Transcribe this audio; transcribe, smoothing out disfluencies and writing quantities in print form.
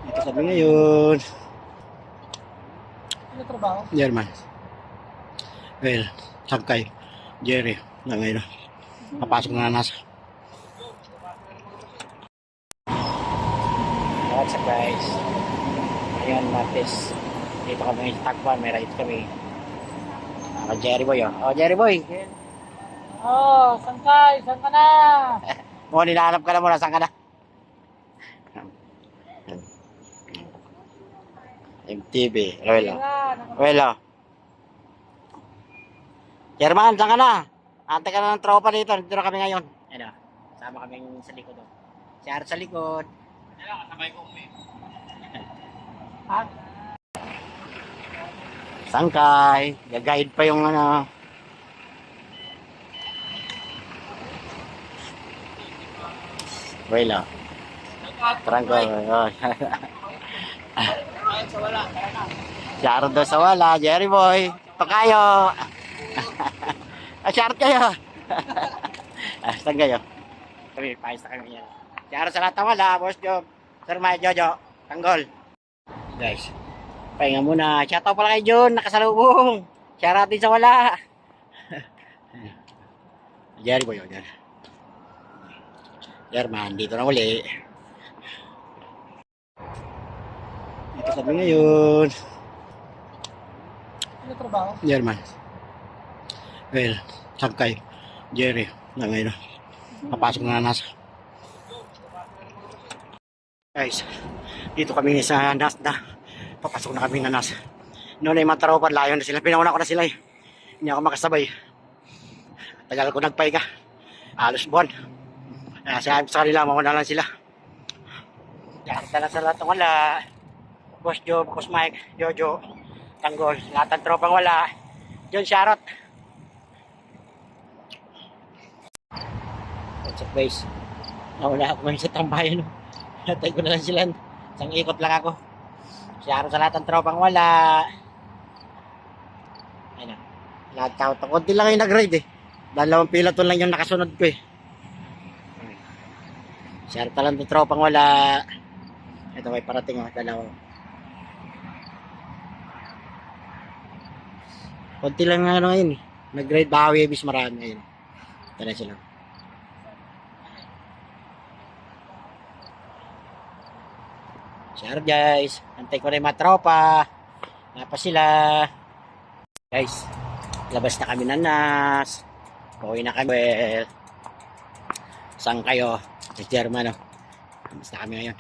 Dito kami ngayon. Ano trabaho? German. Well, Sangkay. Jerry. Na ngayon. Papasok na nasa. What's up guys? Ngayon, Martes. Dito kami sa Tagpuan. May ride kami. Ako Jerry Boy oh. Oh, Jerry Boy. Oh, Sangkay, saan ka na? Mo, nilahanap ka na muna. Saan ka na? MTV. Well, well, German, saan ka na? Antay ka na ng tropa dito. Dito na kami ngayon. Ano, sama kami sa likod. Oh. Si Art sa likod. Kasabay ko uwi. Ha? Sangkay. Gag-guide pa yung ano. Well, Trangko. Shoutout daw sa wala. Jerry Boy. Pakayo. Shoutout kayo. Saan kayo? Kami, paayos na kami yan. Shoutout sa lahat ng wala. Boss Job. Sir Mike Jojo. Tanggol. Guys, pahinga muna. Shoutout pala kay John. Nakasalubong. Shoutout din sa wala. Jerry Boy. Yan. German, dito na uli. Dito kami ngayon. Ano trabaho? German. Well, Sangkay. Jerry. Na ngayon. Papasok na nasa. Guys, dito kami sa Nasda. Papasok na kami na nasa. Noon ay mga taropan, layo na sila. Pinauna ko na sila eh. Hindi ako makasabay. Tagal ko nagpahinga. Halos buwan. Sabi sa kanila, mauna lang sila. Yakita na sa lahat ng wala. Boss Joe, Boss Mike, Jojo, Tanggol, lahat ng tropang wala. John Sharot. What's up guys? Nawala ako ngayon sa tambayan. Natay ko na lang sila. Isang ikot lang ako. Sharot sa lahat ng tropang wala. Ayun na. Lahat tao. Kunti lang yung nag-ride eh. Dalawang pilaton lang yung nakasunod ko eh. Share talang ng tropang wala. Ito may parating oh, dalawa. Konti lang nga ano ngayon eh. Nag-ride bawi ibis marami ngayon. Ito na sila. Share guys. Antay ko na yung mga tropa. Nga pa sila. Guys, labas na kami nanas. Pauwi na kami. Well, saan kayo? German, basta kami ngayon.